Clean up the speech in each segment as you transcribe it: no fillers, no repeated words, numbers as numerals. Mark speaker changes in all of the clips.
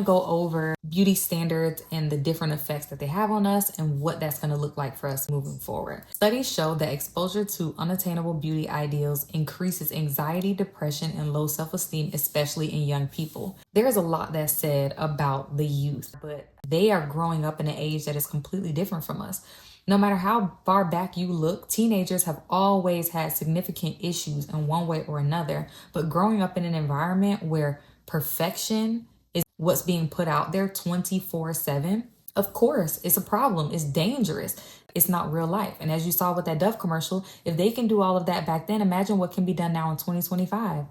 Speaker 1: go over beauty standards and the different effects that they have on us and what that's going to look like for us moving forward. Studies show that exposure to unattainable beauty ideals increases anxiety, depression, and low self-esteem, especially in young people. There's a lot that's said about the youth, but they are growing up in an age that is completely different from us. No matter how far back you look, teenagers have always had significant issues in one way or another, but growing up in an environment where perfection is what's being put out there 24/7, of course, it's a problem. It's dangerous. It's not real life. And as you saw with that Dove commercial, if they can do all of that back then, imagine what can be done now in 2025.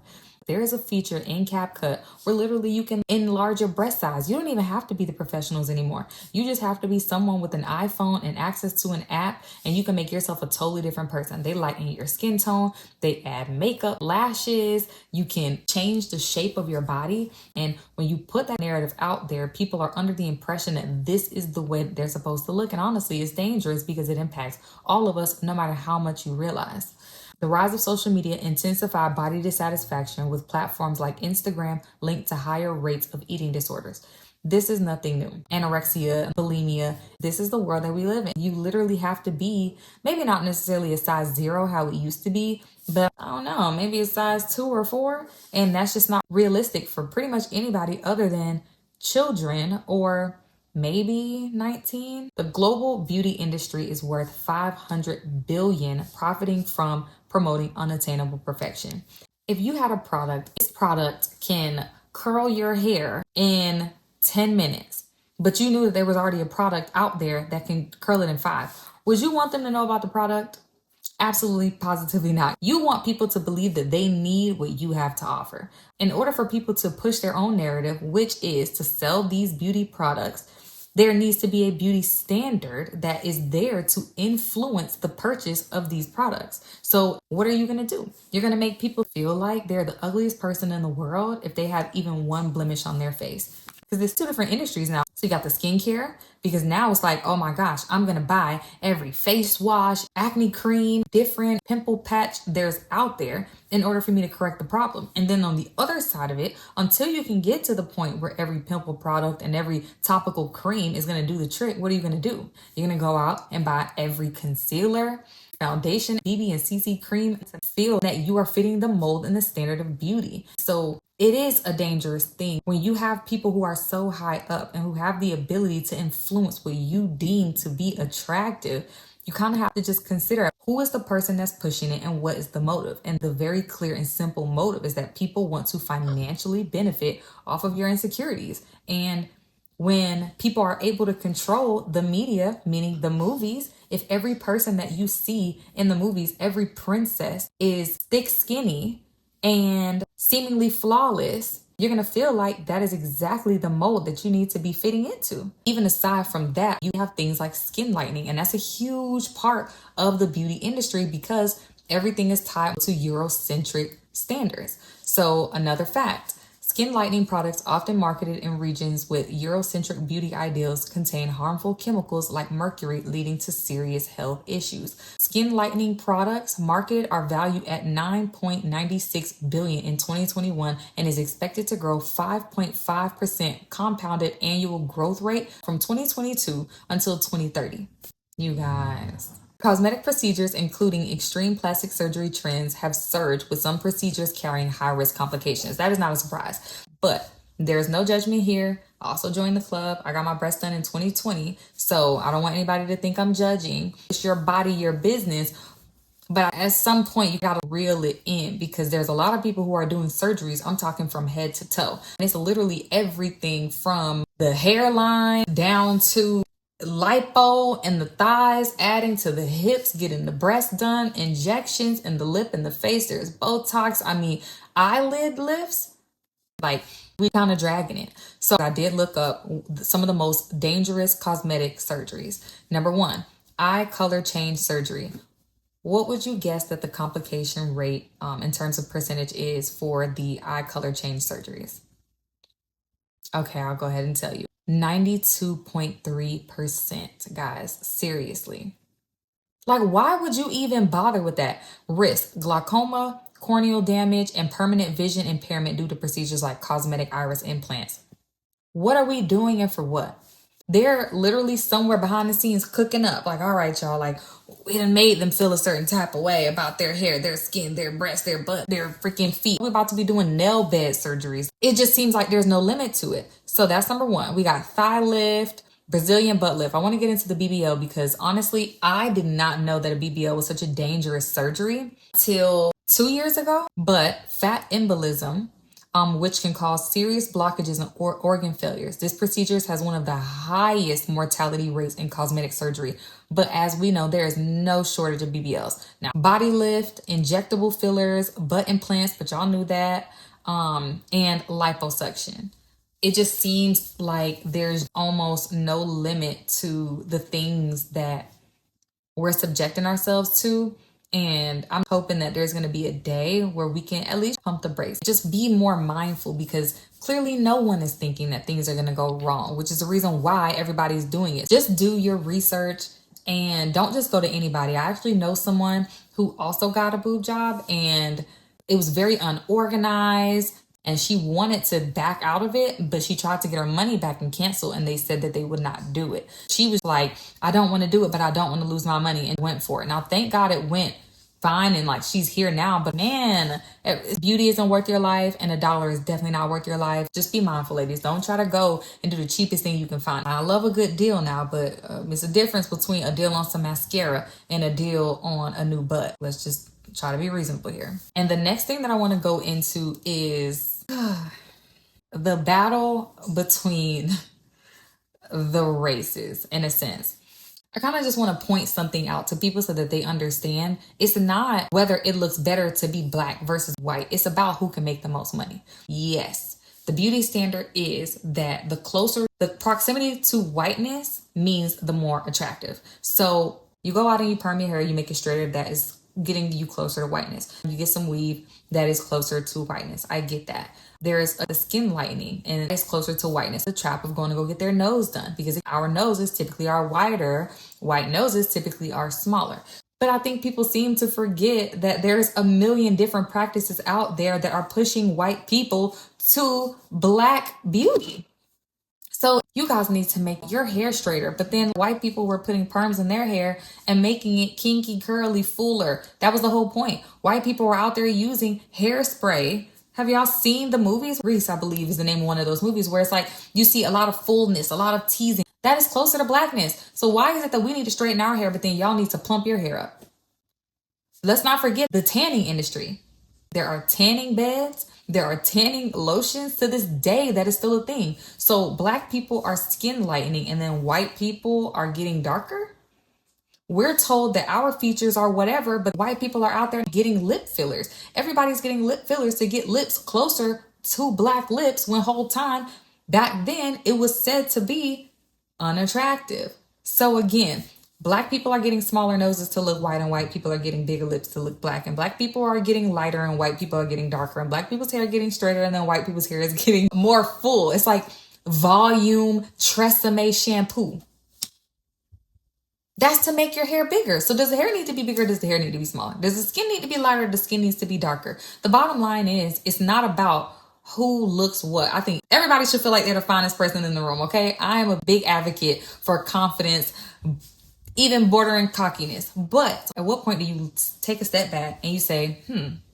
Speaker 1: There is a feature in CapCut where literally you can enlarge your breast size. You don't even have to be the professionals anymore. You just have to be someone with an iPhone and access to an app, and you can make yourself a totally different person. They lighten your skin tone. They add makeup, lashes. You can change the shape of your body. And when you put that narrative out there, people are under the impression that this is the way that they're supposed to look. And honestly, it's dangerous because it impacts all of us, no matter how much you realize. The rise of social media intensified body dissatisfaction, with platforms like Instagram linked to higher rates of eating disorders. This is nothing new. Anorexia, bulimia, this is the world that we live in. You literally have to be, maybe not necessarily a size 0 how it used to be, but I don't know, maybe a size 2 or 4. And that's just not realistic for pretty much anybody other than children or maybe 19. The global beauty industry is worth $500 billion, profiting from promoting unattainable perfection. If you had a product, this product can curl your hair in 10 minutes, but you knew that there was already a product out there that can curl it in 5. Would you want them to know about the product? Absolutely, positively not. You want people to believe that they need what you have to offer. In order for people to push their own narrative, which is to sell these beauty products, there needs to be a beauty standard that is there to influence the purchase of these products. So what are you going to do? You're going to make people feel like they're the ugliest person in the world if they have even one blemish on their face. Because there's 2 different industries now. So you got the skincare, because now it's like, oh my gosh, I'm going to buy every face wash, acne cream, different pimple patch there's out there in order for me to correct the problem. And then on the other side of it, until you can get to the point where every pimple product and every topical cream is going to do the trick, what are you going to do? You're going to go out and buy every concealer, foundation, BB and CC cream to feel that you are fitting the mold and the standard of beauty. So it is a dangerous thing when you have people who are so high up and who have the ability to influence what you deem to be attractive. You kind of have to just consider who is the person that's pushing it and what is the motive. And the very clear and simple motive is that people want to financially benefit off of your insecurities. And when people are able to control the media, meaning the movies, if every person that you see in the movies, every princess is thick, skinny, and seemingly flawless, you're going to feel like that is exactly the mold that you need to be fitting into. Even aside from that, you have things like skin lightening, and that's a huge part of the beauty industry because everything is tied to Eurocentric standards. So another fact, skin lightening products often marketed in regions with Eurocentric beauty ideals contain harmful chemicals like mercury, leading to serious health issues. Skin lightening products marketed are valued at $9.96 billion in 2021 and is expected to grow 5.5% compounded annual growth rate from 2022 until 2030. You guys. Cosmetic procedures, including extreme plastic surgery trends, have surged, with some procedures carrying high-risk complications. That is not a surprise, but there's no judgment here. I also joined the club. I got my breast done in 2020, so I don't want anybody to think I'm judging. It's your body, your business, but at some point you got to reel it in because there's a lot of people who are doing surgeries. I'm talking from head to toe. And it's literally everything from the hairline down to lipo and the thighs, adding to the hips, getting the breast done, injections in the lip and the face. There's Botox. I mean, eyelid lifts. Like, we kind of dragging it. So I did look up some of the most dangerous cosmetic surgeries. Number 1, eye color change surgery. What would you guess that the complication rate in terms of percentage is for the eye color change surgeries? Okay, I'll go ahead and tell you. 92.3%, guys. Seriously. Like, why would you even bother with that? Risk: glaucoma, corneal damage, and permanent vision impairment due to procedures like cosmetic iris implants. What are we doing and for what? They're literally somewhere behind the scenes cooking up. Like, all right, y'all, like, we done made them feel a certain type of way about their hair, their skin, their breasts, their butt, their freaking feet. We're about to be doing nail bed surgeries. It just seems like there's no limit to it. So that's number one. We got thigh lift, Brazilian butt lift. I want to get into the BBL because honestly, I did not know that a BBL was such a dangerous surgery till 2 years ago. But fat embolism, which can cause serious blockages and organ failures. This procedure has one of the highest mortality rates in cosmetic surgery. But as we know, there is no shortage of BBLs. Now, body lift, injectable fillers, butt implants, but y'all knew that, and liposuction. It just seems like there's almost no limit to the things that we're subjecting ourselves to. And I'm hoping that there's going to be a day where we can at least pump the brakes, just be more mindful, because clearly no one is thinking that things are going to go wrong, which is the reason why everybody's doing it. Just do your research and don't just go to anybody. I actually know someone who also got a boob job and it was very unorganized. And she wanted to back out of it, but she tried to get her money back and cancel, and they said that they would not do it. She was like, I don't want to do it, but I don't want to lose my money, and went for it. Now, thank God it went fine, and like she's here now, but man, beauty isn't worth your life, and $1 is definitely not worth your life. Just be mindful, ladies. Don't try to go and do the cheapest thing you can find. I love a good deal now, but it's a difference between a deal on some mascara and a deal on a new butt. Let's just try to be reasonable here. And the next thing that I want to go into is the battle between the races, in a sense. I kind of just want to point something out to people so that they understand. It's not whether it looks better to be black versus white. It's about who can make the most money. Yes, the beauty standard is that the proximity to whiteness means the more attractive. So you go out and you perm your hair, you make it straighter, that is getting you closer to whiteness. You get some weave, that is closer to whiteness. I get that. There is a skin lightening and it's closer to whiteness. The trap of going to go get their nose done, because our noses typically are wider. White noses typically are smaller. But I think people seem to forget that there's a million different practices out there that are pushing white people to black beauty. So you guys need to make your hair straighter. But then white people were putting perms in their hair and making it kinky, curly, fuller. That was the whole point. White people were out there using hairspray. Have y'all seen the movies? Reese, I believe, is the name of one of those movies where it's like you see a lot of fullness, a lot of teasing. That is closer to blackness. So why is it that we need to straighten our hair, but then y'all need to plump your hair up? Let's not forget the tanning industry. There are tanning beds. There are tanning lotions to this day. That is still a thing. So black people are skin lightening and then white people are getting darker. We're told that our features are whatever, but white people are out there getting lip fillers. Everybody's getting lip fillers to get lips closer to black lips, when whole time back then it was said to be unattractive. So again, black people are getting smaller noses to look white, and white people are getting bigger lips to look black, and black people are getting lighter and white people are getting darker, and black people's hair are getting straighter and then white people's hair is getting more full. It's like volume Tresemme shampoo. That's to make your hair bigger. So does the hair need to be bigger? Does the hair need to be smaller? Does the skin need to be lighter? The skin needs to be darker. The bottom line is, it's not about who looks what. I think everybody should feel like they're the finest person in the room, okay? I am a big advocate for confidence, even bordering cockiness. But at what point do you take a step back and you say,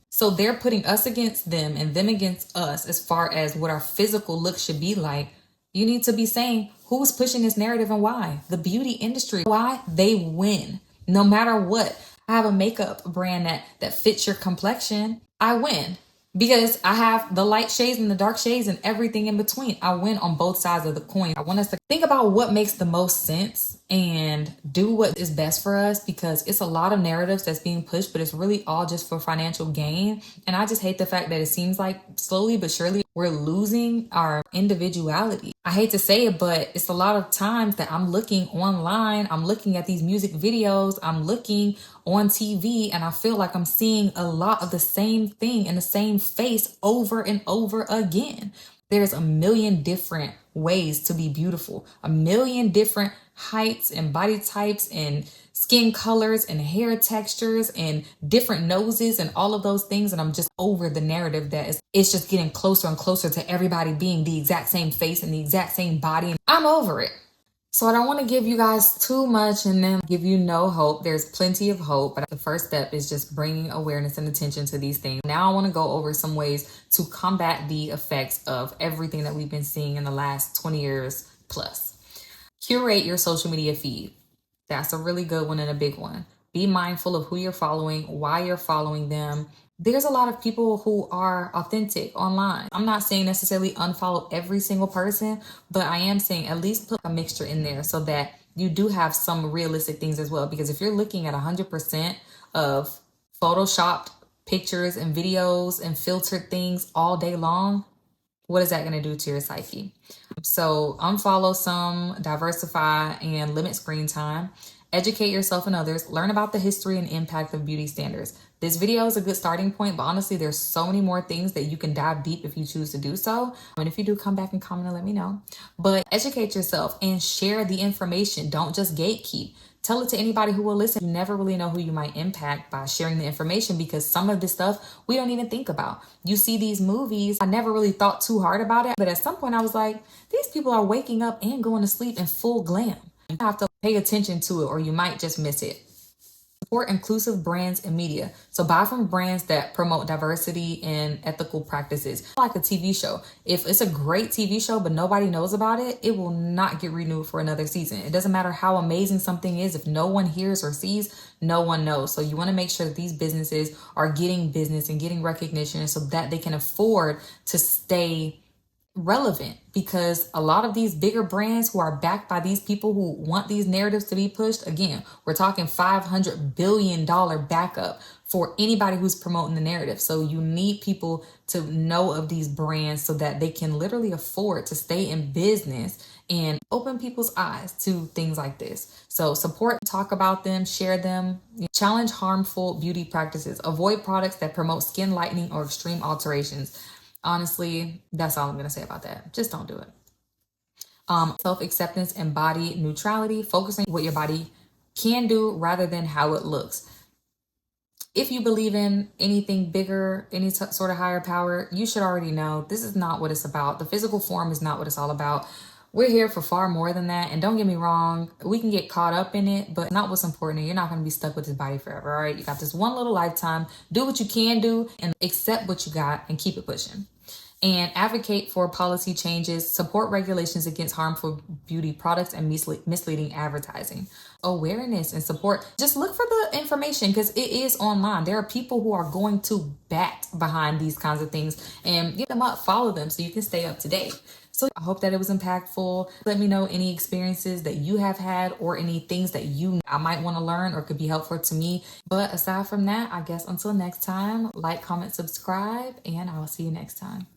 Speaker 1: so they're putting us against them and them against us as far as what our physical look should be like. You need to be saying, who's pushing this narrative and why? The beauty industry. Why? They win. No matter what. I have a makeup brand that fits your complexion. I win. Because I have the light shades and the dark shades and everything in between. I win on both sides of the coin. I want us to think about what makes the most sense and do what is best for us, because it's a lot of narratives that's being pushed, but it's really all just for financial gain. And I just hate the fact that it seems like slowly but surely we're losing our individuality. I hate to say it, but it's a lot of times that I'm looking online, I'm looking at these music videos, I'm looking on TV, and I feel like I'm seeing a lot of the same thing in the same face over and over again. There's a million different ways to be beautiful, a million different heights and body types and skin colors and hair textures and different noses and all of those things. And I'm just over the narrative that it's just getting closer and closer to everybody being the exact same face and the exact same body. And I'm over it. So I don't want to give you guys too much and then give you no hope. There's plenty of hope, but the first step is just bringing awareness and attention to these things. Now I want to go over some ways to combat the effects of everything that we've been seeing in the last 20 years plus. Curate your social media feed. That's a really good one and a big one. Be mindful of who you're following, why you're following them. There's a lot of people who are authentic online. I'm not saying necessarily unfollow every single person, but I am saying at least put a mixture in there so that you do have some realistic things as well. Because if you're looking at 100% of photoshopped pictures and videos and filtered things all day long, what is that going to do to your psyche? So unfollow some, diversify, and limit screen time. Educate yourself and others. Learn about the history and impact of beauty standards. This video is a good starting point, but honestly, there's so many more things that you can dive deep if you choose to do so. And if you do, come back and comment and let me know. But educate yourself and share the information. Don't just gatekeep. Tell it to anybody who will listen. You never really know who you might impact by sharing the information because some of this stuff we don't even think about. You see these movies, I never really thought too hard about it, but at some point I was like, these people are waking up and going to sleep in full glam. You have to pay attention to it or you might just miss it. Support inclusive brands and media. So buy from brands that promote diversity and ethical practices. Like a TV show. If it's a great TV show, but nobody knows about it, it will not get renewed for another season. It doesn't matter how amazing something is. If no one hears or sees, no one knows. So you want to make sure that these businesses are getting business and getting recognition so that they can afford to stay relevant, because a lot of these bigger brands who are backed by these people who want these narratives to be pushed, again, we're talking $500 billion backup for anybody who's promoting the narrative. So you need people to know of these brands so that they can literally afford to stay in business and open people's eyes to things like this. So support, talk about them, share them, challenge harmful beauty practices, avoid products that promote skin lightening or extreme alterations. Honestly, that's all I'm going to say about that. Just don't do it. Self-acceptance and body neutrality, focusing on what your body can do rather than how it looks. If you believe in anything bigger, any sort of higher power, you should already know this is not what it's about. The physical form is not what it's all about. We're here for far more than that. And don't get me wrong, we can get caught up in it, but not what's important. You're not going to be stuck with this body forever, all right? You got this one little lifetime. Do what you can do and accept what you got and keep it pushing. And advocate for policy changes, support regulations against harmful beauty products and misleading advertising. Awareness and support. Just look for the information because it is online. There are people who are going to bat behind these kinds of things and get them up, follow them so you can stay up to date. So I hope that it was impactful. Let me know any experiences that you have had or any things that I might want to learn or could be helpful to me. But aside from that, I guess until next time, like, comment, subscribe, and I will see you next time.